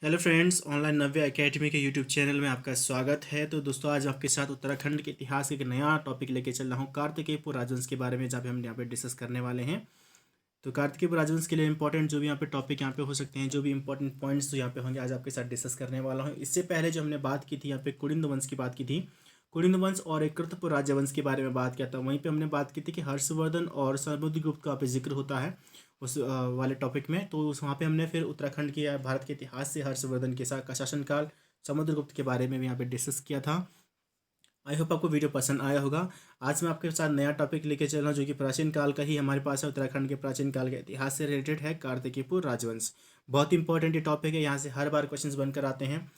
Hello friends, online नव्य academy के YouTube channel में आपका स्वागत है। तो दोस्तों, आज आपके साथ उत्तराखंड के इतिहास का एक नया टॉपिक लेके चल रहा हूँ, कार्तिकेयपुर राजवंश के बारे में, जहाँ पे हम यहाँ पे डिस्कस करने वाले हैं। तो कार्तिकेयपुर राजवंश के लिए इंपॉर्टेंट जो भी यहाँ पे टॉपिक यहाँ पे हो सकते हैं, जो भी इंपॉर्टेंट पॉइंट्स जो यहाँ पे होंगे, आज आपके साथ डिस्कस करने वाला हूँ। इससे पहले जो हमने बात की थी, यहाँ पे कुलिंद वंश की बात की थी। कुलिंद वंश और एक कृतपुर राज्यवंश के बारे में बात किया था। वहीं पे हमने बात की थी कि हर्षवर्धन और समुद्रगुप्त का यहाँ पे जिक्र होता है उस वाले टॉपिक में। तो उस वहाँ पे हमने फिर उत्तराखंड के या भारत के इतिहास से हर्षवर्धन के साथ का शासनकाल, समुद्रगुप्त के बारे में भी यहाँ पे डिस्कस किया था। आई होप आपको वीडियो पसंद आया होगा। आज मैं आपके साथ नया टॉपिक लेके चल रहा हूँ, जो कि प्राचीन काल का ही हमारे पास है। उत्तराखंड के प्राचीन काल के इतिहास से रिलेटेड है, कार्तिकेयपुर राजवंश। बहुत इंपॉर्टेंट ये टॉपिक है, यहाँ से हर बार क्वेश्चंस बनकर आते हैं।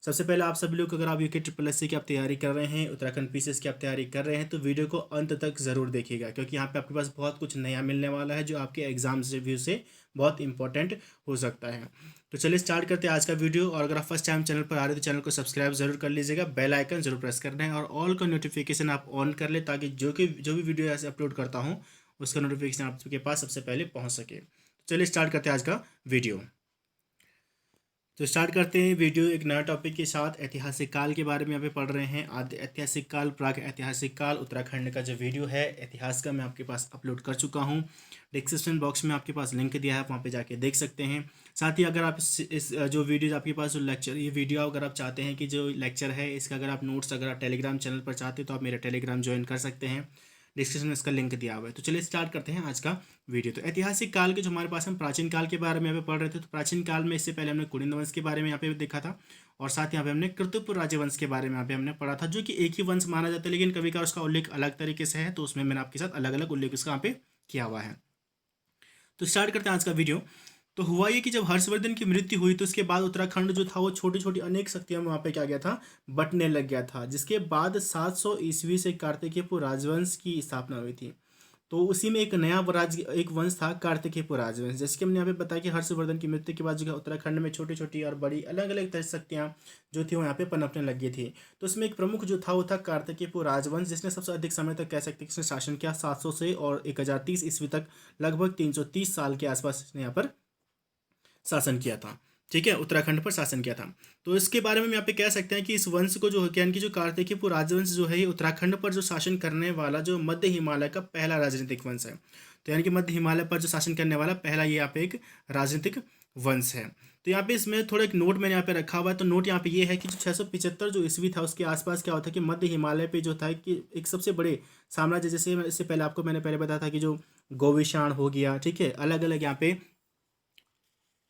सबसे पहले आप सभी लोग, अगर आप यूके ट्रिपल एस सी की आप तैयारी कर रहे हैं, उत्तराखंड पीसीएस की आप तैयारी कर रहे हैं, तो वीडियो को अंत तक ज़रूर देखिएगा, क्योंकि यहाँ पे आपके पास बहुत कुछ नया मिलने वाला है, जो आपके एग्जाम रिव्यू से बहुत इंपॉर्टेंट हो सकता है। तो चलिए स्टार्ट करते हैं आज का वीडियो। और अगर आप फर्स्ट टाइम चैनल पर आ रहे हो तो चैनल को सब्सक्राइब जरूर कर लीजिएगा, बेल आइकन जरूर प्रेस करना है और ऑल का नोटिफिकेशन आप ऑन कर ले, ताकि जो भी वीडियो ऐसे अपलोड करता हूँ उसका नोटिफिकेशन आपके पास सबसे पहले पहुँच सके। तो चलिए स्टार्ट करते हैं आज का वीडियो। तो स्टार्ट करते हैं वीडियो एक नया टॉपिक के साथ। ऐतिहासिक काल के बारे में यहाँ पे पढ़ रहे हैं। आद्य ऐतिहासिक काल, प्राग ऐतिहासिक काल, उत्तराखंड का जो वीडियो है इतिहास का, मैं आपके पास अपलोड कर चुका हूँ। डिस्क्रिप्शन बॉक्स में आपके पास लिंक दिया है, आप वहाँ पे जाके देख सकते हैं। साथ ही अगर आप इस जो वीडियो आपके पास जो लेक्चर, ये वीडियो अगर आप चाहते हैं कि जो लेक्चर है इसका अगर आप नोट्स अगर आप टेलीग्राम चैनल पर चाहते हैं तो आप मेरा टेलीग्राम ज्वाइन कर सकते हैं। डिस्क्रिप्शन में इसका लिंक दिया हुआ है। तो चलिए स्टार्ट करते हैं आज का वीडियो। तो ऐतिहासिक काल के जो हमारे पास हम प्राचीन काल के बारे में यहाँ पे पढ़ रहे थे, तो प्राचीन काल में इससे पहले हमने कुलिंद वंश के बारे में यहाँ पे देखा था, और साथ ही यहाँ पे हमने कृतपुर राजवंश के बारे में यहाँ पे हमने पढ़ा था, जो कि एक ही वंश माना जाता है, लेकिन कभी कभार उसका उल्लेख अलग तरीके से है, तो उसमें मैंने आपके साथ अलग अलग उल्लेख उसका यहाँ पे किया हुआ है। तो स्टार्ट करते हैं आज का वीडियो। तो हुआ ये कि जब हर्षवर्धन की मृत्यु हुई, तो उसके बाद उत्तराखंड जो था वो छोटी छोटी अनेक शक्तियां वहाँ पे क्या गया था, बंटने लग गया था, जिसके बाद 700 ईस्वी से कार्तिकेयपुर राजवंश की स्थापना हुई थी। तो उसी में एक नया राज्य, एक वंश था कार्तिकेयपुर राजवंश। जैसे कि हमने यहाँ पे बताया कि हर्षवर्धन की मृत्यु के बाद जो है उत्तराखंड में छोटी छोटी और बड़ी अलग अलग तरह शक्तियाँ जो थी वो यहाँ पे पनपने लगी थी। तो उसमें एक प्रमुख जो था वो था कार्तिकेयपुर राजवंश, जिसने सबसे अधिक समय तक कह सकते हैं इसने शासन किया, 700 से और 1030 ईस्वी तक, लगभग 330 साल के आसपास इसने यहाँ पर शासन किया था। ठीक है, उत्तराखंड पर शासन किया था। तो इसके बारे में हम यहाँ पे कह सकते हैं कि इस वंश को जो है, यानी कि जो कार्तिकेयपुर राजवंश जो है, ये उत्तराखंड पर जो शासन करने वाला जो मध्य हिमालय का पहला राजनीतिक वंश है। तो यानी कि मध्य हिमालय पर जो शासन करने वाला पहला ये यहाँ पे एक राजनीतिक वंश है। तो यहाँ पे इसमें थोड़ा एक नोट मैंने यहाँ पे रखा हुआ है। तो नोट यहाँ पे ये है कि जो 675 जो ईस्वी था उसके आसपास क्या होता है कि मध्य हिमालय पे जो था कि एक सबसे बड़े साम्राज्य, जैसे इससे पहले आपको मैंने पहले बताया था कि जो गोविशाण हो गया, ठीक है, अलग अलग यहाँ पे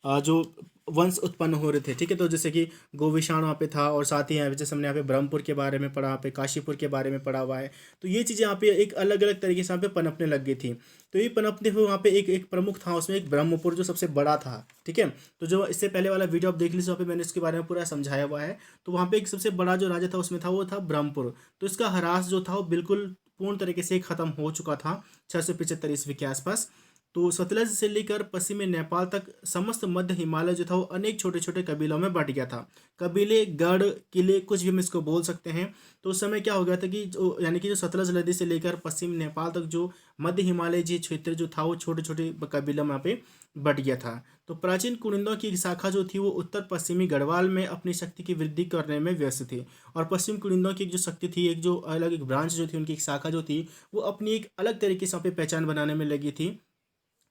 जो वंश उत्पन्न हो रहे थे। ठीक है, तो जैसे कि गोविशाण वहाँ पे था, और साथ ही यहाँ पे जैसे हमने यहाँ पे ब्रह्मपुर के बारे में पढ़ा, यहाँ पे काशीपुर के बारे में पढ़ा हुआ है। तो ये चीज़ें यहाँ पे एक अलग अलग तरीके से यहाँ पे पनपने लग गई थी। तो ये पनपते हुए वहाँ पे एक एक प्रमुख था, उसमें एक ब्रह्मपुर जो सबसे बड़ा था। ठीक है, तो जो इससे पहले वाला वीडियो आप देख लीजिए, वहाँ पे मैंने इसके बारे में पूरा समझाया हुआ है। तो वहाँ पे एक सबसे बड़ा जो राजा था उसमें था वो था ब्रह्मपुर। तो इसका ह्रास जो था वो बिल्कुल पूर्ण तरीके से खत्म हो चुका था 675 ईस्वी के आसपास। तो सतलज से लेकर पश्चिमी नेपाल तक समस्त मध्य हिमालय जो था वो अनेक छोटे छोटे कबीलों में बंट गया था। कबीले, गढ़, किले, कुछ भी हम इसको बोल सकते हैं। तो उस समय क्या हो गया था कि जो यानी कि जो सतलज नदी से लेकर पश्चिम नेपाल तक जो मध्य हिमालय जी क्षेत्र जो था वो छोटे छोटे कबीलों में यहाँ पे बट गया था। तो प्राचीन कुनिंदों की शाखा जो थी वो उत्तर पश्चिमी गढ़वाल में अपनी शक्ति की वृद्धि करने में व्यस्त थी, और पश्चिम कुनिंदों की जो शक्ति थी, एक जो अलग एक ब्रांच जो थी, उनकी एक शाखा जो थी वो अपनी एक अलग तरीके से यहाँ पे पहचान बनाने में लगी थी।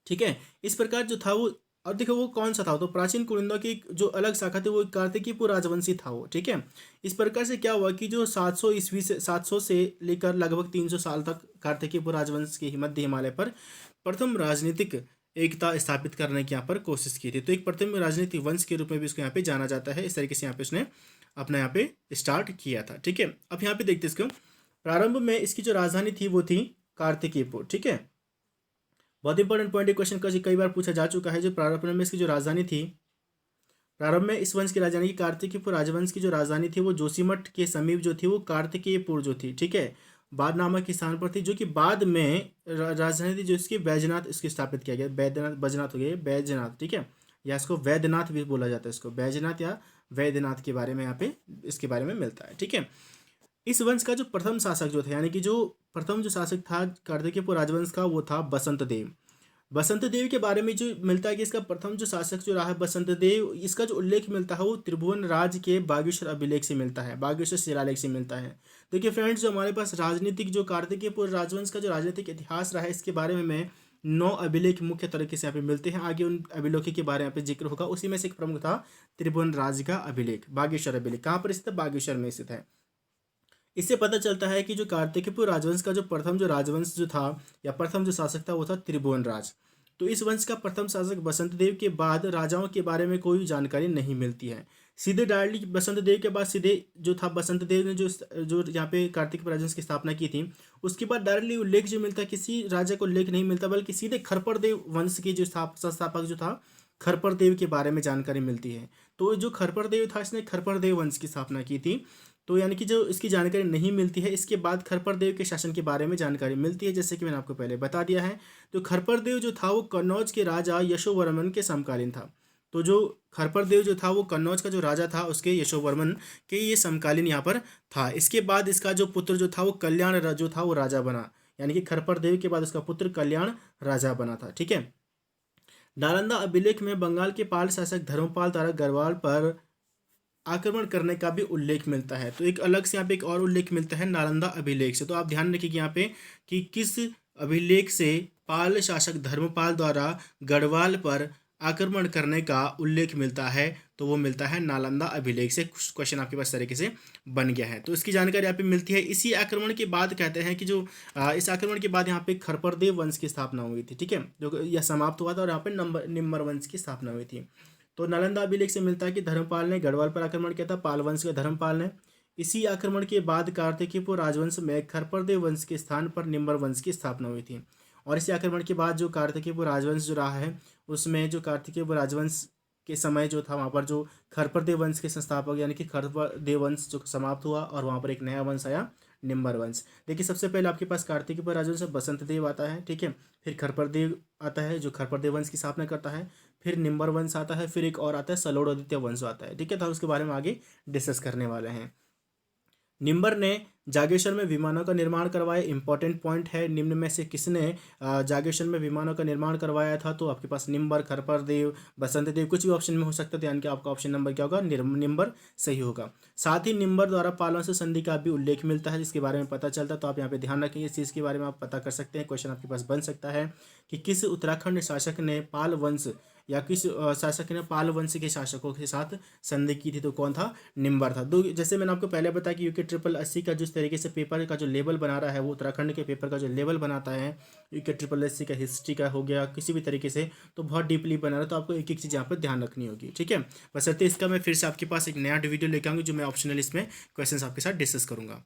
ठीक है, इस प्रकार जो था वो, और देखो वो कौन सा था, तो प्राचीन कुनिंदा की जो अलग शाखा थी वो कार्तिकीपुर राजवंशी था वो। ठीक है, इस प्रकार से क्या हुआ कि जो 700 ईस्वी से 700 से लेकर लगभग 300 साल तक कार्तिकीपुर राजवंश के मध्य हिमालय पर प्रथम राजनीतिक एकता स्थापित करने की यहाँ पर कोशिश की थी। तो एक प्रथम राजनीतिक वंश के रूप में भी इसको यहाँ पे जाना जाता है। इस तरीके से यहाँ पे उसने अपना यहाँ पे स्टार्ट किया था। ठीक है, अब यहाँ पे देखते इसको, प्रारंभ में इसकी जो राजधानी थी वो थी कार्तिकीपुर। ठीक है, बहुत इंपॉर्टेंट पॉइंट, क्वेश्चन का कई बार पूछा जा चुका है। जो प्रारंभ में इसकी जो राजधानी थी, प्रारंभ में इस वंश की राजधानी कार्तिकेयपुर राजवंश की जो राजधानी थी वो जोशीमठ के समीप जो थी वो कार्तिकेयपुर जो थी, ठीक है, बाद नामक स्थान पर थी, जो कि बाद में राजधानी थी जो इसकी बैजनाथ इसकी स्थापित किया गया। बैद्यनाथ, बजनाथ हो गया, बैजनाथ। ठीक है, या इसको वैद्यनाथ भी बोला जाता है, इसको बैजनाथ या वैद्यनाथ के बारे में यहाँ पे इसके बारे में मिलता है। ठीक है, इस वंश का जो प्रथम शासक जो था, यानी कि जो प्रथम जो शासक था कार्तिकेयपुर राजवंश का, वो था बसंत देव। बसंत देव के बारे में जो मिलता है कि इसका प्रथम जो शासक जो रहा है बसंत देव, इसका जो उल्लेख मिलता है वो त्रिभुवन राज के बागेश्वर अभिलेख से मिलता है, बागेश्वर शिलालेख से मिलता है। देखिए फ्रेंड्स, जो हमारे पास राजनीतिक जो कार्तिकेय राजवंश का जो राजनीतिक इतिहास रहा है, इसके बारे में मैं 9 अभिलेख मुख्य तरीके से यहाँ पे मिलते हैं। आगे उन अभिलेखों के बारे में यहाँ पे जिक्र होगा। उसी में से एक प्रमुख था त्रिभुवन राज का अभिलेख, बागेश्वर अभिलेख। कहाँ पर स्थित है? बागेश्वर में स्थित है। इससे पता चलता है कि जो कार्तिकेय राजवंश का जो प्रथम जो राजवंश जो था या प्रथम जो शासक था वो था त्रिभुवन राज। तो इस वंश का प्रथम शासक बसंत देव के बाद राजाओं के बारे में कोई जानकारी नहीं मिलती है। सीधे डायरेक्टली बसंत देव के बाद सीधे जो था बसंत देव ने जो यहाँ पे कार्तिक राजवंश की स्थापना की थी, उसके बाद डायरेक्टली उल्लेख जो मिलता है किसी राजा को उल्लेख नहीं मिलता, बल्कि सीधे खरपर देव वंश की जो संस्थापक जो था खरपर देव के बारे में जानकारी मिलती है। तो जो खरपर देव था इसने खरपर देव वंश की स्थापना की थी। तो यानी कि जो इसकी जानकारी नहीं मिलती है, इसके बाद खरपर देव के शासन के बारे में जानकारी मिलती है, जैसे कि मैंने आपको पहले बता दिया है। तो खरपर देव जो था वो कन्नौज के राजा यशोवर्मन के समकालीन था। तो जो खरपर देव जो था वो कन्नौज का जो राजा था उसके यशोवर्मन के ये समकालीन यहाँ पर था। इसके बाद इसका जो पुत्र जो था वो कल्याण जो था वो राजा बना, यानी कि खरपर देव के बाद उसका पुत्र कल्याण राजा बना था। ठीक है। नालंदा अभिलेख में बंगाल के पाल शासक धर्मपाल द्वारा गढ़वाल पर आक्रमण करने का भी उल्लेख मिलता है। तो एक अलग से यहाँ पे एक और उल्लेख मिलता है नालंदा अभिलेख से। तो आप ध्यान रखिए यहाँ पे कि किस अभिलेख से पाल शासक धर्मपाल द्वारा गढ़वाल पर आक्रमण करने का उल्लेख मिलता है। तो वो मिलता है नालंदा अभिलेख से। क्वेश्चन आपके पास तरीके से बन गया है। तो इसकी जानकारी यहाँ पे मिलती है। इसी आक्रमण के बाद कहते हैं कि जो इस आक्रमण के बाद यहाँ पे खरपरदेव वंश की स्थापना हुई थी। ठीक है, जो यह समाप्त हुआ था और यहाँ पे निम्बर वंश की स्थापना हुई थी। तो नालंदा अभिलेख से मिलता है कि धर्मपाल ने गढ़वाल पर आक्रमण किया था, पाल वंश के धर्मपाल ने। इसी आक्रमण के बाद कार्तिकेय राजवंश में खरपरदेव वंश के स्थान पर निम्बर वंश की स्थापना हुई थी। और इसी आक्रमण के बाद जो कार्तिकेय राजवंश जो रहा है उसमें जो कार्तिकेय राजवंश के समय जो था वहाँ पर जो खरपरदेव वंश के संस्थापक यानी कि खरपरदेव वंश जो समाप्त हुआ और वहाँ पर एक नया वंश आया, निम्बर वंश। देखिए सबसे पहले आपके पास कार्तिकेय राजवंश बसंत देव आता है। ठीक है, फिर खरपरदेव आता है जो खरपरदेव वंश की स्थापना करता है, फिर निम्बर वंश आता है, फिर एक और आता है सलोड़ आदित्य वंश आता है। ठीक है, तो उसके बारे में आगे डिस्कस करने वाले हैं। निम्बर ने जागेश्वर में विमानों का निर्माण करवाया। इंपॉर्टेंट पॉइंट है, निम्न में से किसने जागेश्वर में विमानों का निर्माण करवाया था? तो आपके पास निम्बर, खरपरदेव, बसंत देव, कुछ भी ऑप्शन में हो सकता है। यानी कि आपका ऑप्शन नंबर क्या होगा? निम्बर सही होगा। साथ ही निम्बर द्वारा पाल से संधि का भी उल्लेख मिलता है, जिसके बारे में पता चलता है। तो आप यहाँ पे ध्यान रखेंगे, इस चीज़ के बारे में आप पता कर सकते हैं। क्वेश्चन आपके पास बन सकता है कि किस उत्तराखंड शासक ने पाल वंश या किस शासक ने पाल वंश के शासकों के साथ संधि की थी? तो कौन था? निम्बर था। दो, जैसे मैंने आपको पहले बताया कि यूके 80 का जिस तरीके से पेपर का जो लेवल बना रहा है वो उत्तराखंड के पेपर का जो लेवल बनाता है, यूके 80 का हिस्ट्री का हो गया किसी भी तरीके से, तो बहुत डीपली बना रहा है। तो आपको एक एक चीज़ यहाँ पर ध्यान रखनी होगी। ठीक है, बशर्ते इसका मैं फिर से आपके पास एक नया वीडियो लेकर आऊँगी जो मैं ऑप्शनल इसमें क्वेश्चन आपके साथ डिस्कस करूँगा।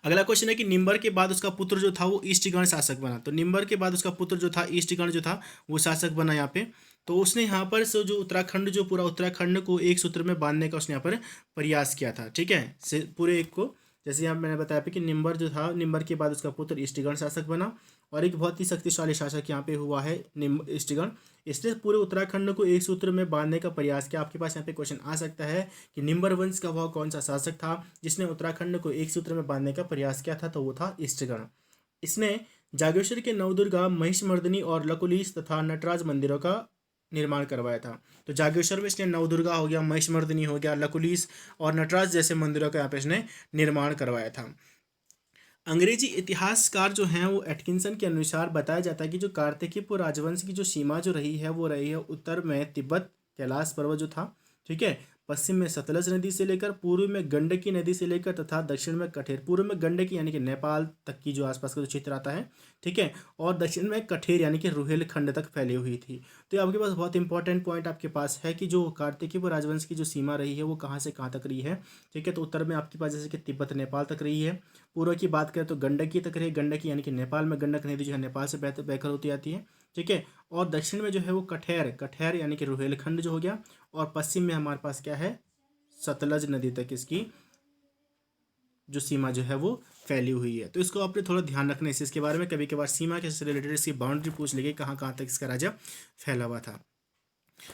अगला क्वेश्चन है कि निम्बर के बाद उसका पुत्र जो था वो ईस्टगण शासक बना। तो निम्बर के बाद उसका पुत्र जो था ईस्टगण जो था वो शासक बना यहाँ पे। तो उसने यहाँ पर जो उत्तराखंड जो पूरा उत्तराखंड को एक सूत्र में बांधने का उसने यहाँ पर प्रयास किया था। ठीक है, से पूरे एक को, जैसे यहाँ मैंने बताया कि निम्बर जो था, निम्बर के बाद उसका पुत्र ईस्टगण शासक बना और एक बहुत ही शक्तिशाली शासक यहाँ पे हुआ है ईस्टगण। इसने पूरे उत्तराखंड को एक सूत्र में बांधने का प्रयास किया। आपके पास यहाँ पे क्वेश्चन आ सकता है कि निम्बर वंश का वह कौन सा शासक था जिसने उत्तराखंड को एक सूत्र में बांधने का प्रयास किया था? तो वो था ईस्टगण। इसने जागेश्वर के नवदुर्गा, महिषमर्दिनी और लकुलीस तथा नटराज मंदिरों का निर्माण करवाया था। तो जागेश्वर में इसने नवदुर्गा हो गया, महिषमर्दिनी हो गया, लकुलीस और नटराज जैसे मंदिरों का यहाँ पे इसने निर्माण करवाया था। अंग्रेजी इतिहासकार जो हैं वो एटकिंसन के अनुसार बताया जाता है कि जो कार्तिकेय राजवंश की जो सीमा जो रही है वो रही है उत्तर में तिब्बत कैलाश पर्वत जो था, ठीक है, पश्चिम में सतलज नदी से लेकर, पूर्व में गंडकी नदी से लेकर तथा दक्षिण में कठेर। पूर्व में गंडकी यानी कि नेपाल तक की जो आसपास का जो क्षेत्र आता है, ठीक है, और दक्षिण में कठेर यानी कि रुहेलखंड तक फैली हुई थी। तो आपके पास बहुत इंपॉर्टेंट पॉइंट आपके पास है कि जो कार्तिकेय राजवंश की जो सीमा रही है वो कहाँ से कहाँ तक रही है। ठीक है, तो उत्तर में आपके पास जैसे कि तिब्बत नेपाल तक रही है। पूर्व की बात करें तो गंडकी तक रही, गंडकी यानी कि नेपाल में गंडक नदी जो है नेपाल से बहकर होती आती है। ठीक है, और दक्षिण में जो है वो कठेर यानी कि रुहेलखंड जो हो गया, और पश्चिम में हमारे पास क्या है? सतलज नदी तक इसकी जो सीमा जो है वो फैली हुई है। तो इसको आपने थोड़ा ध्यान रखना है इस चीज़ के बारे में। कभी कभार सीमा के रिलेटेड इसकी बाउंड्री पूछ लेगी कहाँ कहाँ तक इसका राज्य फैला हुआ था।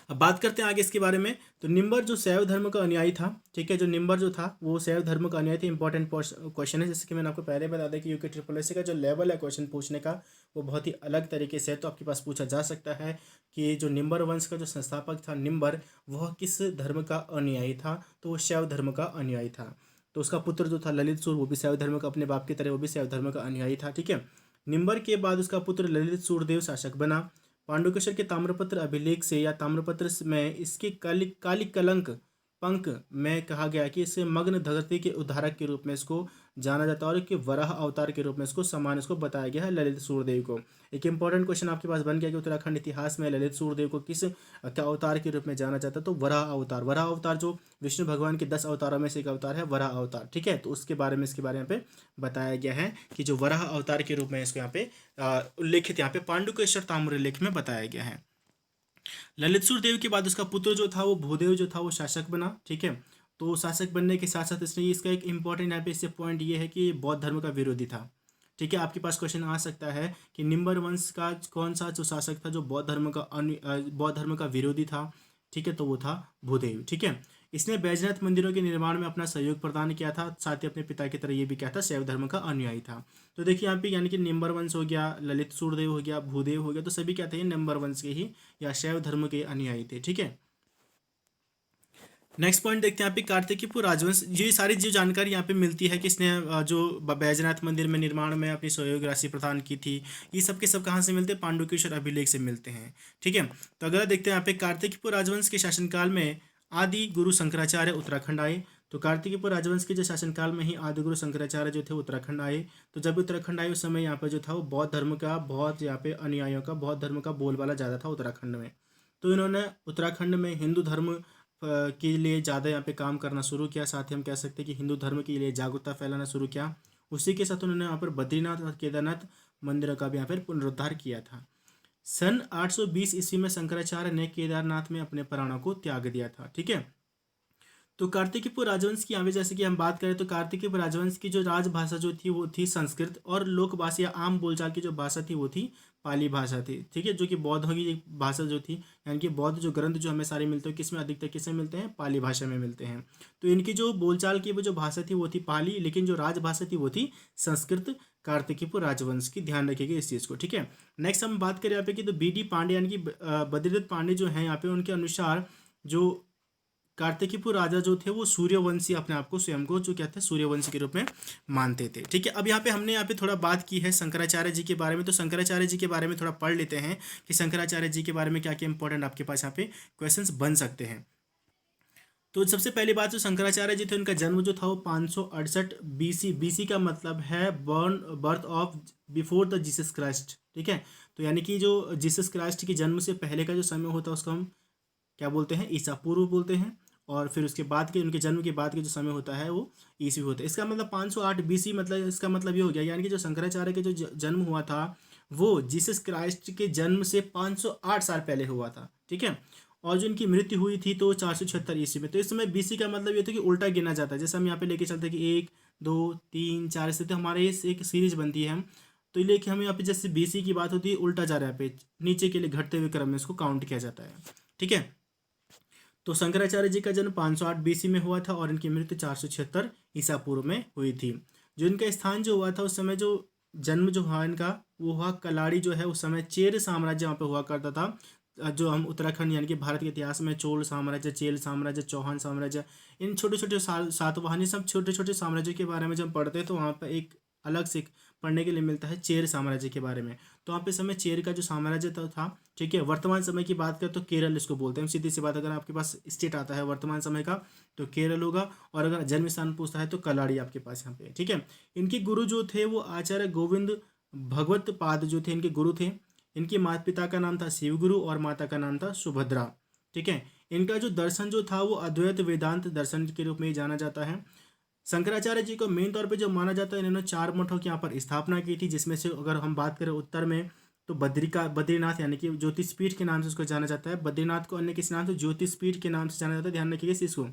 अब बात करते हैं आगे इसके बारे में। तो निम्बर जो शैव धर्म का अनुयायी था, ठीक है, जो निम्बर जो था वो शैव धर्म का अनुयायी था। इंपॉर्टेंट क्वेश्चन है, जैसे कि मैंने आपको पहले बता दिया कि यूके ट्रिपल एस का जो लेवल है क्वेश्चन पूछने का वो बहुत ही अलग तरीके से है। तो आपके पास पूछा जा सकता है कि जो निम्बर वंश का जो संस्थापक था निम्बर, वह किस धर्म का अनुयायी था, तो वो शैव धर्म का अनुयायी था। तो उसका पुत्र जो था ललित सूर, वो भी शैव धर्म का, अपने बाप की तरह वो भी शैव धर्म का अनुयायी था, ठीक है। निम्बर के बाद उसका पुत्र ललित सूरदेव शासक बना। पांडुकेश्वर के ताम्रपत्र अभिलेख से या ताम्रपत्र में इसके काली काली कलंक पंख में कहा गया कि इसे मग्न धरती के उद्धारक के रूप में इसको जाना जाता है और कि वराह अवतार के रूप में इसको समान इसको बताया गया है ललित सूरदेव को। एक इंपॉर्टेंट क्वेश्चन आपके पास बन गया कि उत्तराखंड इतिहास में ललित सूरदेव को किस क्या अवतार के रूप में जाना जाता है, तो वराह अवतार। वराह अवतार जो विष्णु भगवान के 10 अवतारों में से एक अवतार है वराह अवतार, ठीक है। तो उसके बारे में इसके बारे में पे बताया गया है कि जो वराह अवतार के रूप में इसको यहाँ पे उल्लेखित यहाँ पे पांडुकेश्वर ताम्रलेख में बताया गया है। ललित सूरदेव के बाद उसका पुत्र जो था वो भूदेव जो था वो शासक बना, ठीक है। तो शासक बनने के साथ साथ इसने इसका एक इंपॉर्टेंट यहाँ पे इससे पॉइंट ये है कि बौद्ध धर्म का विरोधी था, ठीक है। आपके पास क्वेश्चन आ सकता है कि निम्बर वंश का कौन सा जो शासक था जो बौद्ध धर्म का विरोधी था, ठीक है, तो वो था भूदेव, ठीक है। इसने बैजनाथ मंदिरों के निर्माण में अपना सहयोग प्रदान किया था, साथ ही अपने पिता की तरह ये भी क्या था, शैव धर्म का अनुयायी था। तो देखिए यहाँ पे यानी कि निम्बर वंश हो गया, ललित सूरदेव हो गया, भूदेव हो गया, तो सभी क्या थे, निम्बर वंश के ही या शैव धर्म के अनुयायी थे, ठीक है। नेक्स्ट पॉइंट देखते हैं यहाँ पे कार्तिकीपुर राजवंश। ये सारी जो जानकारी यहाँ पे मिलती है कि इसने जो बैजनाथ मंदिर में निर्माण में अपनी सहयोग राशि प्रदान की थी, ये सब के सब कहाँ से मिलते हैं, पांडुकेश्वर अभिलेख से मिलते हैं, ठीक है। तो अगर देखते हैं यहाँ पे कार्तिकीपुर राजवंश के शासनकाल में आदि गुरु शंकराचार्य उत्तराखंड आए। तो कार्तिकीपुर राजवंश के जो शासनकाल में ही आदि गुरु शंकराचार्य जो थे उत्तराखंड आए। तो जब उत्तराखंड आए उस समय यहाँ पर जो था वो बौद्ध धर्म का बहुत यहाँ पे अनुयायियों का बौद्ध धर्म का बोलबाला ज़्यादा था उत्तराखंड में। तो इन्होंने उत्तराखंड में हिंदू धर्म के लिए ज़्यादा यहाँ पे काम करना शुरू किया। साथ ही हम कह सकते हैं कि हिंदू धर्म के लिए जागरूकता फैलाना शुरू किया। उसी के साथ उन्होंने यहाँ पर बद्रीनाथ और केदारनाथ मंदिरों का भी यहाँ पर पुनरुद्धार किया था। सन 820 ईस्वी में शंकराचार्य ने केदारनाथ में अपने प्राणों को त्याग दिया था, ठीक है। तो कार्तिकीपुर राजवंश की यहाँ पे जैसे कि हम बात करें तो कार्तिकीपुर राजवंश की जो राजभाषा जो थी वो थी संस्कृत, और लोक भाषा या आम बोलचाल की जो भाषा थी वो थी पाली भाषा थी, ठीक है, जो कि बौद्धों की एक भाषा जो थी, यानी कि बौद्ध जो ग्रंथ जो हमें सारे मिलते हैं किसमें अधिकतर किसमें मिलते हैं, पाली भाषा में मिलते हैं। तो इनकी जो बोलचाल की वो जो भाषा थी वो थी पाली, लेकिन जो राजभाषा थी वो थी संस्कृत। कार्तिकीपुर राजवंश की ध्यान रखिएगा इस चीज़ को, ठीक है। नेक्स्ट हम बात करें यहाँ पे कि तो BD पांडे यानी कि बद्रीदत्त पांडे जो हैं यहाँ पे, उनके अनुसार जो कार्तिकीपुर राजा जो थे वो सूर्यवंशी अपने आप को स्वयं को जो क्या थे, सूर्यवंशी के रूप में मानते थे, ठीक है। अब यहाँ पे हमने यहाँ पे थोड़ा बात की है शंकराचार्य जी के बारे में। तो शंकराचार्य जी के बारे में थोड़ा पढ़ लेते हैं कि शंकराचार्य जी के बारे में क्या क्या इंपॉर्टेंट आपके पास यहाँ पे क्वेश्चंस बन सकते हैं। तो सबसे पहली बात, जो शंकराचार्य जी थे उनका जन्म जो था वो 568 BC का मतलब है birth of before the Jesus Christ, ठीक है। तो यानी कि जो जीसस क्राइस्ट के जन्म से पहले का जो समय होता है उसको हम क्या बोलते हैं, ईसा पूर्व बोलते हैं। और फिर उसके बाद के उनके जन्म के बाद के जो समय होता है वो ईसवी होता है। इसका मतलब 508 BC, मतलब इसका मतलब ये हो गया यानी कि जो शंकराचार्य के जो जन्म हुआ था वो जीसस क्राइस्ट के जन्म से 508 साल पहले हुआ था, ठीक है। और जो इनकी मृत्यु हुई थी तो 476 ईस्वी में। तो इस समय BC का मतलब ये था कि उल्टा गिना जाता है। जैसे हम यहाँ पे लेके चलते हैं कि 1 2 3 4 से, तो हमारे इस एक सीरीज बनती है हम, तो लेके हम यहाँ पे जैसे BC की बात होती है उल्टा जा रहा है, पे नीचे के लिए घटते हुए क्रम में इसको काउंट किया जाता है, ठीक है। तो शंकराचार्य जी का जन्म 508 BC में हुआ था और इनकी मृत्यु 476 ईसा पूर्व में हुई थी। जो इनका स्थान जो हुआ था उस समय जो जन्म जो हुआ इनका वो हुआ कलाड़ी जो है, उस समय चेर साम्राज्य वहाँ पे हुआ करता था। जो हम उत्तराखंड यानी कि भारत के इतिहास में चोल साम्राज्य, चेल साम्राज्य, चौहान साम्राज्य, इन छोटे छोटे सातवाहनी सब छोटे छोटे साम्राज्य के बारे में जब हम पढ़ते हैं तो वहाँ पर एक अलग से पढ़ने के लिए मिलता है चेर साम्राज्य के बारे में। तो वहाँ पे समय चेर का जो साम्राज्य था, ठीक है। वर्तमान समय की बात करें तो केरल इसको बोलते हैं। सीधी सी बात, अगर आपके पास स्टेट आता है वर्तमान समय का तो केरल होगा, और अगर जन्म स्थान पूछता है तो कलाड़ी आपके पास यहाँ पे, ठीक है। इनके गुरु जो थे वो आचार्य गोविंद भगवत पाद जो थे इनके गुरु थे। इनके माता पिता का नाम था शिवगुरु और माता का नाम था सुभद्रा, ठीक है। इनका जो दर्शन जो था वो अद्वैत वेदांत दर्शन के रूप में ही जाना जाता है। शंकराचार्य जी को मेन तौर पे जो माना जाता है, इन्होंने 4 मठों की यहाँ पर स्थापना की थी, जिसमें से अगर हम बात करें उत्तर में तो बद्रीनाथ यानी कि ज्योतिषपीठ के नाम से उसको जाना जाता है। बद्रीनाथ को अन्य किस नाम से, ज्योतिषपीठ के नाम से जाना जाता है। ध्यान रखिएगा इस चीज़ को,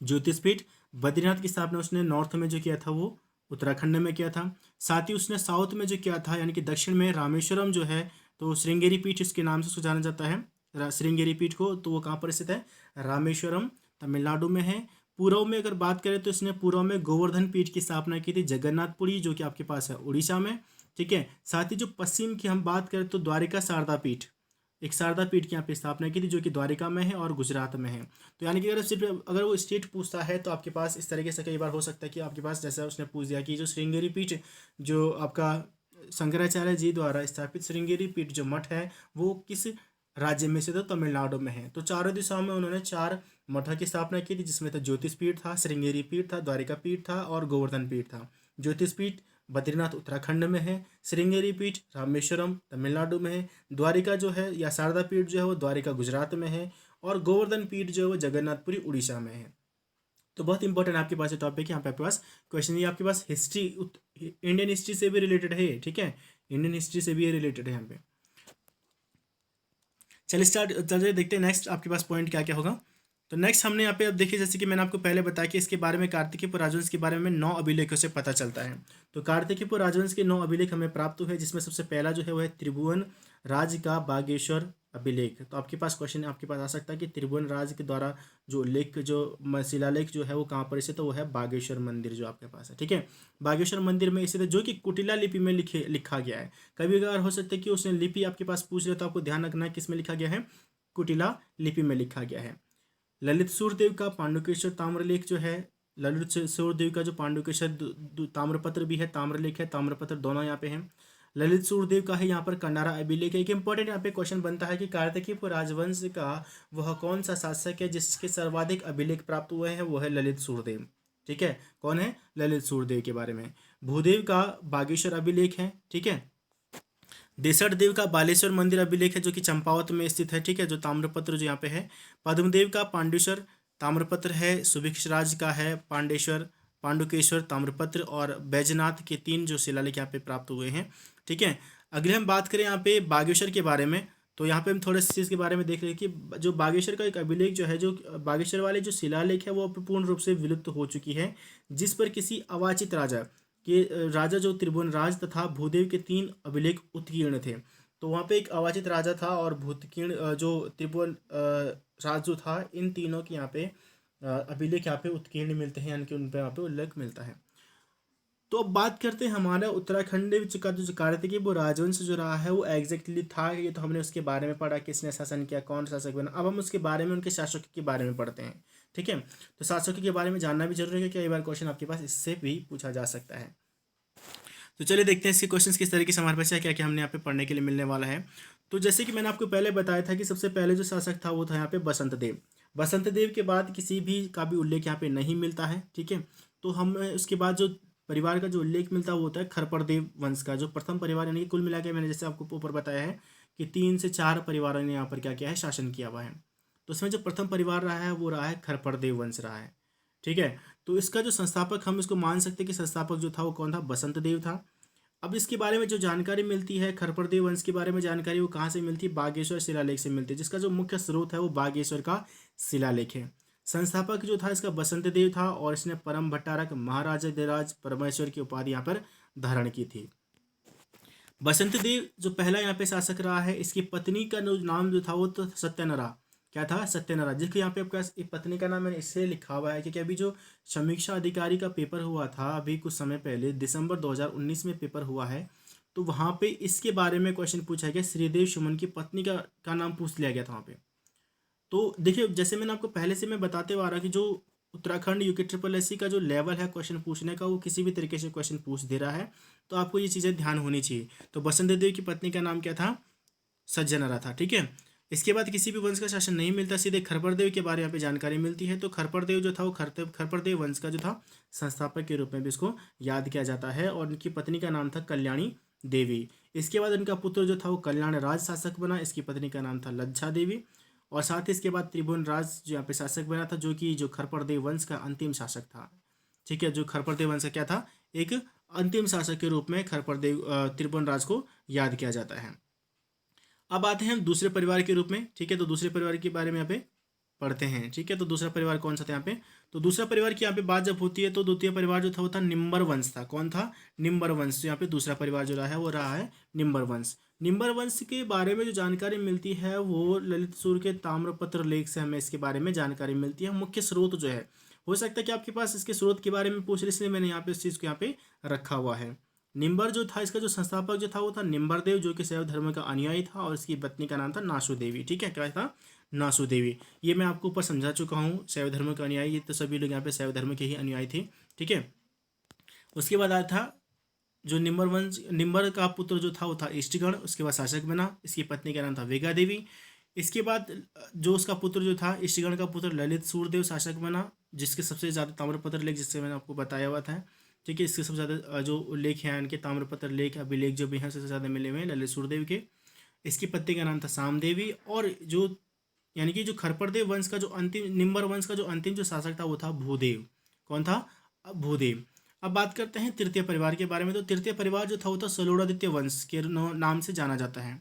ज्योतिषपीठ। बद्रीनाथ की स्थापना उसने नॉर्थ में जो किया था वो उत्तराखंड में किया था। साथ ही उसने साउथ में जो किया था यानी कि दक्षिण में रामेश्वरम जो है, तो श्रृंगेरी पीठ इसके नाम से उसको जाना जाता है, श्रृंगेरी पीठ को, तो वो कहाँ पर स्थित है? रामेश्वरम, तमिलनाडु में है। पूर्व में अगर बात करें तो इसने पूर्व में गोवर्धन पीठ की स्थापना की थी जगन्नाथपुरी, जो कि आपके पास है उड़ीसा में। ठीक है, साथ ही जो पश्चिम की हम बात करें तो द्वारिका शारदा पीठ, एक शारदा पीठ की यहाँ पे स्थापना की थी, जो कि द्वारिका में है और गुजरात में है। तो यानी कि अगर सिर्फ अगर वो स्टेट पूछता है तो आपके पास इस तरीके से कई बार हो सकता है कि आपके पास, जैसा उसने पूछ दिया कि जो श्रृंगेरी पीठ, जो आपका शंकराचार्य जी द्वारा स्थापित श्रृंगेरी पीठ जो मठ है, वो किस राज्य में से? तो तमिलनाडु में है। तो चारों दिशाओं में उन्होंने 4 मठों की स्थापना की थी, जिसमें था ज्योतिष पीठ था, श्रृंगेरी पीठ था, द्वारिका पीठ था और गोवर्धन पीठ था। ज्योतिष पीठ बद्रीनाथ उत्तराखंड में है, श्रृंगेरी पीठ रामेश्वरम तमिलनाडु में है, द्वारिका जो है या शारदा पीठ जो है वो द्वारिका गुजरात में है, और गोवर्धन पीठ जो है वो जगन्नाथपुरी उड़ीसा में है। तो बहुत इंपॉर्टेंट आपके पास टॉपिक, यहाँ पे आपके पास क्वेश्चन, ये आपके पास हिस्ट्री, इंडियन हिस्ट्री से भी रिलेटेड है। ठीक है, इंडियन हिस्ट्री से भी ये रिलेटेड है यहाँ पे। चलिए चलिए देखते हैं नेक्स्ट आपके पास पॉइंट क्या क्या होगा। तो नेक्स्ट हमने यहाँ पे अब देखिए, जैसे कि मैंने आपको पहले बताया कि इसके बारे में कार्तिकेयपुर राजवंश के बारे में 9 अभिलेखों से पता चलता है। तो कार्तिकेयपुर राजवंश के 9 अभिलेख हमें प्राप्त हुए, जिसमें सबसे पहला जो है वह है त्रिभुवन राज का बागेश्वर अभिलेख। तो आपके पास क्वेश्चन आपके पास आ सकता है कि त्रिभुवन राज के द्वारा जो उल्लेख, जो शिलालेख जो है वो कहाँ पर स्थित है? तो वो है बागेश्वर मंदिर जो आपके पास है। ठीक है, बागेश्वर मंदिर में स्थित है, जो कि कुटिला लिपि में लिखा गया है। कभी कभार हो सकता है कि उसने लिपि आपके पास पूछ लिया, तो आपको ध्यान रखना है किस में लिखा गया है? कुटिला लिपि में लिखा गया है। ललित सूर्यदेव का पांडुकेश्वर ताम्रलेख जो है, ललित सूर्यदेव का जो पांडुकेश्वर ताम्रपत्र भी है, ताम्रलेख है, ताम्रपत्र दोनों यहाँ पे हैं। ललित सूर्यदेव का है यहाँ पर कंडारा अभिलेख है। एक इंपॉर्टेंट यहाँ पे क्वेश्चन बनता है कि कार्तिकेयपुर राजवंश का वह कौन सा शासक है जिसके सर्वाधिक अभिलेख प्राप्त हुए हैं? वो है ललित सूर्यदेव। ठीक है, कौन है? ललित सूर्यदेव के बारे में। भूदेव का बागेश्वर अभिलेख है। ठीक है, देसठ देव का बालेश्वर मंदिर अभिलेख है, जो कि चंपावत में स्थित है। ठीक है, जो ताम्रपत्र जो यहाँ पे है। पद्मदेव का पांडेश्वर ताम्रपत्र है। सुभिक्षराज का है पांडुकेश्वर ताम्रपत्र, और बैजनाथ के 3 जो शिलालेख यहाँ पे प्राप्त हुए हैं। ठीक है, अगले हम बात करें यहाँ पे बागेश्वर के बारे में, तो यहाँ पे हम थोड़े सी चीज़ के बारे में देख रहे हैं कि जो बागेश्वर का एक अभिलेख जो है, जो बागेश्वर वाले जो शिलालेख है वो पूर्ण रूप से विलुप्त हो चुकी है, जिस पर किसी अवाचित राजा कि राजा जो त्रिभुवन राज तथा भूदेव के 3 अभिलेख उत्कीर्ण थे। तो वहाँ पे एक अवाचित राजा था और भूतकीर्ण जो त्रिभुवन राज जो था, इन तीनों के यहाँ पे अभिलेख यहाँ पे उत्कीर्ण मिलते हैं, यानी कि उन पर यहाँ पे उल्लेख मिलता है। तो अब बात करते हैं हमारा उत्तराखंड का जो कार्तिकेय राजवंश जो रहा है वो एग्जैक्टली था, ये तो हमने उसके बारे में पढ़ा, किसने शासन किया, कौन शासक बना। अब हम उसके बारे में, उनके शासकों के बारे में पढ़ते हैं। ठीक है, तो शासकों के बारे में जानना भी जरूरी है, कई बार क्वेश्चन आपके पास इससे भी पूछा जा सकता है। तो चलिए देखते हैं इसके क्वेश्चंस किस तरीके से हमारे पास क्या क्या हमने यहाँ पे पढ़ने के लिए मिलने वाला है। तो जैसे कि मैंने आपको पहले बताया था कि सबसे पहले जो शासक था वो था यहाँ पे बसंत देव। बसंत देव के बाद किसी भी का भी उल्लेख यहाँ पे नहीं मिलता है। ठीक है, तो हम उसके बाद जो परिवार का जो उल्लेख मिलता है वो होता है खरपड़देव वंश का, जो प्रथम परिवार, यानी कि कुल मिला के मैंने जैसे आपको ऊपर बताया है कि 3 से 4 परिवारों ने यहाँ पर क्या किया है? शासन किया हुआ है। तो उसमें जो प्रथम परिवार रहा है वो रहा है खरपड़देव वंश रहा है। ठीक है, तो इसका जो संस्थापक हम इसको मान सकते हैं कि संस्थापक जो था वो कौन था? बसंत देव था। अब इसके बारे में जो जानकारी मिलती है, खरपड़देव वंश के बारे में जानकारी वो कहाँ से मिलती है? बागेश्वर शिलालेख से मिलती है, जिसका जो मुख्य स्रोत है वो बागेश्वर का शिलालेख है। संस्थापक जो था इसका बसंत देव था, और इसने परम भट्टारक महाराजा देराज परमेश्वर की उपाधि यहाँ पर धारण की थी। बसंत देव जो पहला यहाँ पे शासक रहा है, इसकी पत्नी का नाम जो था वो तो सत्यनरा, क्या था? सत्यनरा, जिसके यहाँ पे आपका पत्नी का नाम मैंने इसलिए लिखा हुआ है क्योंकि अभी जो समीक्षा अधिकारी का पेपर हुआ था अभी कुछ समय पहले, दिसंबर 2019 में पेपर हुआ है, तो वहाँ पे इसके बारे में क्वेश्चन पूछा गया, श्रीदेव सुमन की पत्नी का नाम पूछ लिया गया था वहाँ पे। तो देखिए, जैसे मैंने आपको पहले से मैं बताते हुआ रहा कि जो उत्तराखंड UKSSC का जो लेवल है क्वेश्चन पूछने का, वो किसी भी तरीके से क्वेश्चन पूछ दे रहा है, तो आपको ये चीज़ें ध्यान होनी चाहिए। तो बसंत देव की पत्नी का नाम क्या था? सज्जनरा था। ठीक है, इसके बाद किसी भी वंश का शासन नहीं मिलता, सीधे खरपड़देव के बारे में यहाँ पे जानकारी मिलती है। तो खरपड़देव जो था वो खरपड़देव वंश का जो था संस्थापक के रूप में भी इसको याद किया जाता है, और उनकी पत्नी का नाम था कल्याणी देवी। इसके बाद उनका पुत्र जो था वो कल्याण राज शासक बना, इसकी पत्नी का नाम था लज्जा देवी, और साथ ही इसके बाद त्रिभुवन राज जो यहाँ पे शासक बना था, जो खरपड़देव वंश का अंतिम शासक था। ठीक है, जो खरपड़देव वंश का क्या था? एक अंतिम शासक के रूप में खरपड़देव त्रिभुवन राज को याद किया जाता है। अब आते हैं हम दूसरे परिवार के रूप में। ठीक है, तो दूसरे परिवार के बारे में यहाँ पे पढ़ते हैं। ठीक है, तो दूसरा परिवार कौन सा था यहाँ पे? तो दूसरा परिवार की यहाँ पे बात जब होती है तो द्वितीय परिवार जो था वो था निम्बर वंश था। कौन था? निम्बर वंश। तो यहाँ पे दूसरा परिवार जो रहा है वो रहा है निम्बर वंश। निम्बर वंश के बारे में जो जानकारी मिलती है वो ललित सूर्य के ताम्रपत्र लेख से हमें इसके बारे में जानकारी मिलती है। मुख्य स्रोत जो है, हो सकता है कि आपके पास इसके स्रोत के बारे में पूछ रहे, इसलिए मैंने यहाँ पे इस चीज़ को यहाँ पे रखा हुआ है। निम्बर जो था, इसका जो संस्थापक जो था वो था निम्बर देव, जो कि शैव धर्म का अनुयायी था, और इसकी पत्नी का नाम था नासु देवी। ठीक है, क्या था? नासु देवी। ये मैं आपको ऊपर समझा चुका हूँ। शैव धर्म का अनुयायी, ये तो सभी लोग यहाँ पे शैव धर्म के ही अनुयायी थे। ठीक है, उसके बाद आया था जो निम्बर वंश, निम्बर का पुत्र जो था वो था इष्टगण, उसके बाद शासक बना। इसकी पत्नी का नाम था वेगा देवी। इसके बाद जो उसका पुत्र जो था इष्टगण का पुत्र ललित सूर्यदेव शासक बना, जिसके सबसे ज़्यादा ताम्रपत्र लेख, जिससे मैंने आपको बताया हुआ था। ठीक है, इसके सबसे ज़्यादा जो लेख हैं इनके ताम्रपत्र लेख अभिलेख जो भी हैं सबसे ज़्यादा मिले हुए हैं ललित सूर्यदेव के। इसकी पत्नी का नाम था सामदेवी। और जो यानी कि जो खरपड़देव वंश का जो अंतिम, निम्बर वंश का जो अंतिम जो शासक था वो था भूदेव। कौन था? भूदेव। अब बात करते हैं तृतीय परिवार के बारे में। तो तृतीय परिवार जो था वो था सलोड़ादित्य वंश के नाम से जाना जाता है।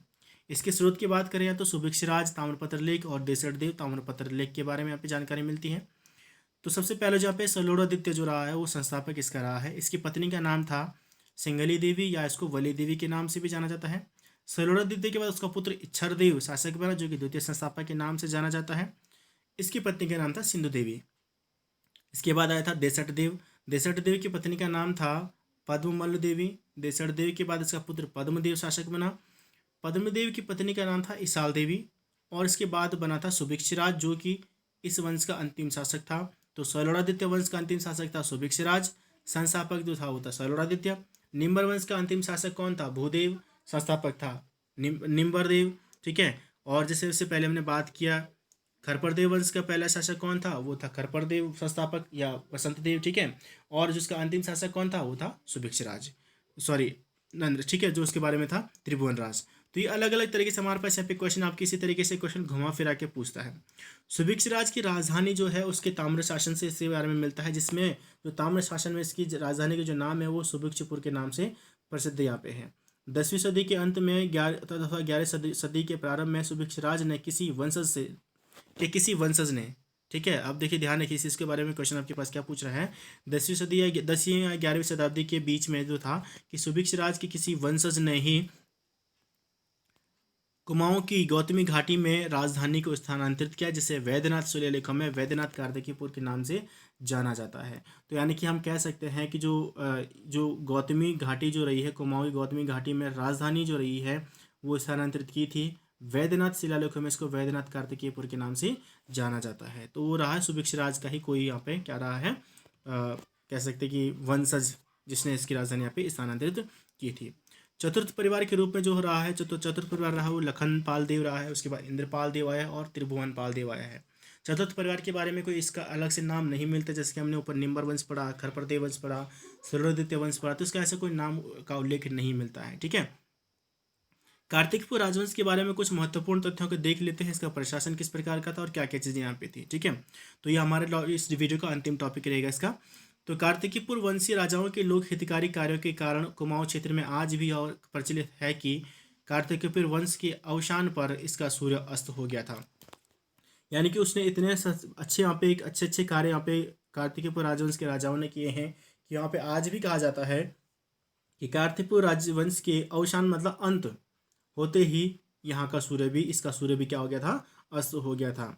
इसके स्रोत की बात करें तो सुभिक्षराज ताम्रपत्र लेख और देसठदेव ताम्रपत्र लेख के बारे में यहाँ पे जानकारी मिलती है। तो सबसे पहले जहाँ पे सलोड़ादित्य जो रहा है वो संस्थापक इसका रहा है। इसकी पत्नी का नाम था सिंगली देवी, या इसको वली देवी के नाम से भी जाना जाता है। सलोड़ादित्य के बाद उसका पुत्र इच्छरदेव शासक बना, जो कि द्वितीय संस्थापक के नाम से जाना जाता है। इसकी पत्नी का नाम था सिंधु देवी। इसके बाद आया था देसठ देव। देसठ देव की पत्नी का नाम था पद्ममल्ल देवी। देसठ देव के बाद इसका पुत्र पद्मदेव शासक बना। पद्मदेव की पत्नी का नाम था इसाल देवी। और इसके बाद बना था सुभिक्षराज, जो कि इस वंश का अंतिम शासक था। तो सलोड़ादित्य वंश का अंतिम शासक था सुभिक्षराज, संस्थापक जो था वो था सलोड़ादित्य। निम्बर वंश का अंतिम शासक कौन था? भूदेव, संस्थापक था निम्बरदेव। ठीक है, और जैसे उससे पहले हमने बात किया खरपड़देव वंश का पहला शासक कौन था? वो था खरपड़देव, संस्थापक या वसंत देव। ठीक है, और जिसका अंतिम शासक कौन था? वो था सुभिक्षराज, सॉरी नंद। ठीक है, जो उसके बारे में था त्रिभुवन राज। तो ये अलग अलग तरीके से हमारे पास यहाँ पे क्वेश्चन, आपके इसी तरीके से क्वेश्चन घुमा फिरा के पूछता है। सुभिक्षराज की राजधानी जो है उसके ताम्र शासन से इसके बारे में मिलता है, जिसमें जो ताम्र शासन में इसकी राजधानी का जो नाम है वो सुभिक्षपुर के नाम से प्रसिद्ध यहाँ पे है। 10वीं सदी के अंत में 11वीं सदी के प्रारंभ में सुभिक्षराज ने किसी वंशज ने, ठीक है, अब देखिए ध्यान रखिए इसके बारे में क्वेश्चन आपके पास क्या पूछ रहा है। 10वीं या 11वीं शताब्दी के बीच में जो था कि सुभिक्षराज के किसी वंशज ने ही कुमाऊं की गौतमी घाटी में राजधानी को स्थानांतरित किया, जिसे वैद्यनाथ शिलालेखों में वैद्यनाथ कार्तिकीपुर के नाम से जाना जाता है। तो यानी कि हम कह सकते हैं कि जो गौतमी घाटी जो रही है, कुमाऊं की गौतमी घाटी में राजधानी जो रही है वो स्थानांतरित की थी वैद्यनाथ शिलालेखों में, इसको वैद्यनाथ कार्तिकेयपुर के नाम से जाना जाता है। तो वो रहा है सुभिक्षराज का ही कोई यहाँ पे क्या रहा है, कह सकते हैं कि वंशज, जिसने इसकी राजधानी यहाँ पे स्थानांतरित की थी। चतुर्थ परिवार के रूप में जो रहा है, चतुर्थ परिवार रहा वो लखन पाल देव रहा है। उसके बाद इंद्रपाल देव आया और त्रिभुवन पाल देव आया है। चतुर्थ परिवार के बारे में कोई इसका अलग से नाम नहीं मिलता, जैसे कि हमने ऊपर निम्बर वंश पढ़ा, खरपड़देव वंश पढ़ा, सलोड़ादित्य वंश पढ़ा, तो इसका ऐसा कोई नाम का उल्लेख नहीं मिलता है। ठीक है, कार्तिकपुर राजवंश के बारे में कुछ महत्वपूर्ण तथ्यों को देख लेते हैं। इसका प्रशासन किस प्रकार का था और क्या क्या चीज़ें यहाँ पे थी। ठीक है, तो ये हमारे इस वीडियो का अंतिम टॉपिक रहेगा इसका। तो कार्तिकीपुर वंशीय राजाओं के लोक हितकारी कार्यों के कारण कुमाऊं क्षेत्र में आज भी और प्रचलित है कि कार्तिकीपुर वंश के अवसान पर इसका सूर्य अस्त हो गया था। यानी कि उसने इतने अच्छे यहाँ पे एक अच्छे कार्य यहाँ पे कार्तिकीपुर राजवंश के राजाओं ने किए हैं कि यहाँ पे आज भी कहा जाता है कि कार्तिकपुर राजवंश के अवसान मतलब अंत होते ही यहाँ का सूर्य भी, इसका सूर्य भी क्या हो गया था? अस्त हो गया था।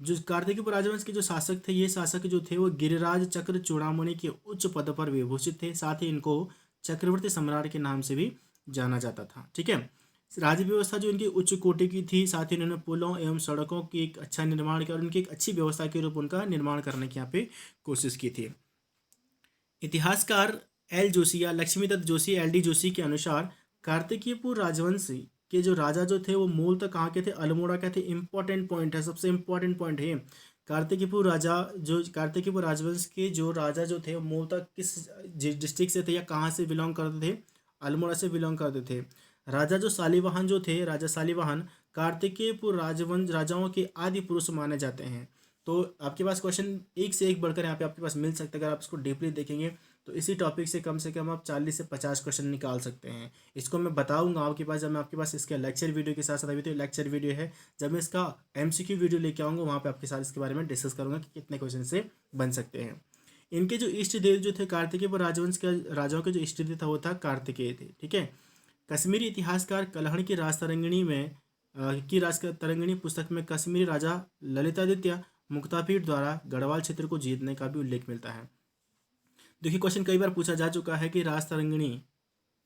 जो कार्तिकपुर राजवंश के जो शासक थे, ये शासक जो थे वो गिरिराज चक्र चूड़ामणि के उच्च पद पर विभूषित थे। साथ ही इनको चक्रवर्ती सम्राट के नाम से भी जाना जाता था। ठीक है, राज्य व्यवस्था जो इनकी उच्च कोटि की थी, साथ ही इन्होंने पुलों एवं सड़कों की एक अच्छा निर्माण किया और उनकी एक अच्छी व्यवस्था के रूप उनका निर्माण करने की यहाँ पे कोशिश की थी। इतिहासकार एल जोशी या लक्ष्मीदत्त जोशी LD जोशी के अनुसार कार्तिकीयपुर राजवंश के जो राजा जो थे वो मूलतः कहाँ के थे? अल्मोड़ा के थे। इंपॉर्टेंट पॉइंट है, सबसे इंपॉर्टेंट पॉइंट है। कार्तिकीयपुर राजवंश के जो राजा जो थे वो मूलतः किस डिस्ट्रिक्ट से थे या कहाँ से बिलोंग करते थे? अल्मोड़ा से बिलोंग करते थे। राजा जो शालिवाहन जो थे, राजा शालिवाहन कार्तिकेयपुर राजवंश राजाओं के आदि पुरुष माने जाते हैं। तो आपके पास क्वेश्चन एक से एक बढ़कर यहाँ पे आपके पास मिल सकता है। अगर आप इसको डीपली देखेंगे तो इसी टॉपिक से कम आप 40 से 50 क्वेश्चन निकाल सकते हैं। इसको मैं बताऊंगा आपके पास जब मैं आपके पास इसके लेक्चर वीडियो के साथ साथ, अभी तो लेक्चर वीडियो है, जब मैं इसका MCQ वीडियो लेके आऊँगा वहाँ पे आपके साथ इसके बारे में डिस्कस करूँगा कि कितने क्वेश्चन से बन सकते हैं। इनके जो इष्ट देव जो थे कार्तिकेय राजवंश के राजाओं के जो इष्ट देव था वो था कार्तिकेय थे। ठीक है। कश्मीरी इतिहासकार कलहण की राजतरंगिणी में तरंगिणी पुस्तक में कश्मीरी राजा ललितादित्य मुक्तापीठ द्वारा गढ़वाल क्षेत्र को जीतने का भी उल्लेख मिलता है। देखिए क्वेश्चन कई बार पूछा जा चुका है कि राजतरंगिणी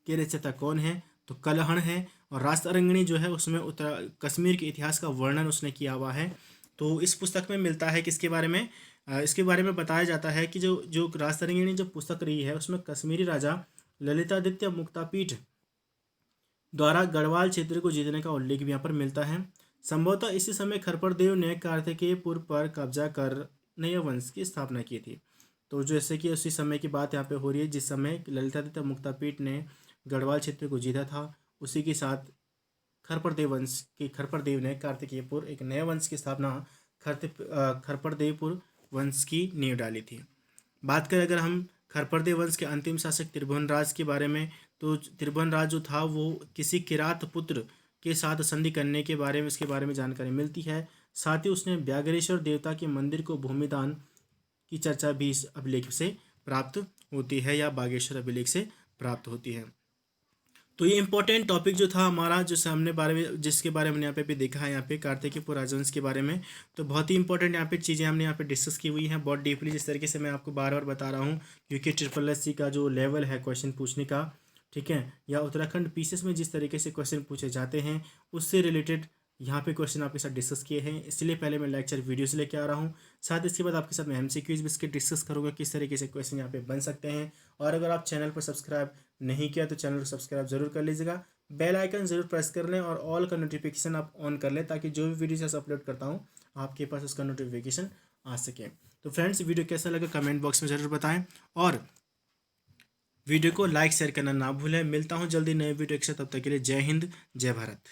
के रचयिता कौन है, तो कलहण है। और राजतरंगिणी जो है उसमें उत्तर कश्मीर के इतिहास का वर्णन उसने किया हुआ है। तो इस पुस्तक में मिलता है किसके बारे में, इसके बारे में बताया जाता है कि जो जो राजतरंगिणी जो पुस्तक रही है उसमें कश्मीरी राजा ललितादित्य मुक्तापीठ द्वारा गढ़वाल क्षेत्र को जीतने का उल्लेख भी यहाँ पर मिलता है। संभवतः इसी समय खरपड़देव ने कार्तिकेयपुर पर कब्जा कर नए वंश की स्थापना की थी। तो जैसे कि उसी समय की बात यहाँ पे हो रही है जिस समय ललितादित्य मुक्तापीठ ने गढ़वाल क्षेत्र को जीता था, उसी के साथ खरपड़देव ने कार्तिकेयपुर एक नए वंश की स्थापना खरपड़देवपुर वंश की नींव डाली थी। बात करें अगर हम खरपड़देव वंश के अंतिम शासक त्रिभुवनराज के बारे में, तो त्रिभुवनराज जो था वो किसी किरात पुत्र के साथ संधि करने के बारे में इसके बारे में जानकारी मिलती है। साथ ही उसने व्याघ्रेश्वर देवता के मंदिर को भूमिदान की चर्चा भी इस अभिलेख से प्राप्त होती है या बागेश्वर अभिलेख से प्राप्त होती है। तो ये इंपॉर्टेंट टॉपिक जो था हमारा, जो सामने बारे में जिसके बारे में यहाँ पे देखा है यहाँ पे कार्तिकेयपुर राजवंश के बारे में, तो बहुत ही इंपॉर्टेंट यहाँ पे चीज़ें हमने यहाँ पे डिस्कस की हुई हैं बहुत डीपली। जिस तरीके से मैं आपको बार बार बता रहा हूँ क्योंकि SSC का जो लेवल है क्वेश्चन पूछने का, ठीक है, या उत्तराखंड PCS में जिस तरीके से क्वेश्चन पूछे जाते हैं उससे रिलेटेड यहाँ पे क्वेश्चन आपके साथ डिस्कस किए हैं, इसलिए पहले मैं लेक्चर वीडियोस लेके आ रहा हूँ। साथ इसके बाद आपके साथ मैं MCQs भी इसके डिस्कस करूँगा किस तरीके से क्वेश्चन यहाँ पे बन सकते हैं। और अगर आप चैनल पर सब्सक्राइब नहीं किया तो चैनल को सब्सक्राइब जरूर कर लीजिएगा, बेल आइकन जरूर प्रेस कर लें और ऑल का नोटिफिकेशन आप ऑन कर लें ताकि जो भी वीडियोस अपलोड करता हूँ आपके पास उसका नोटिफिकेशन आ सके। तो फ्रेंड्स वीडियो कैसा लगा कमेंट बॉक्स में ज़रूर बताएं और वीडियो को लाइक शेयर करना ना भूलें। मिलता हूँ जल्दी नए वीडियो के साथ, तब तक के लिए जय हिंद जय भारत।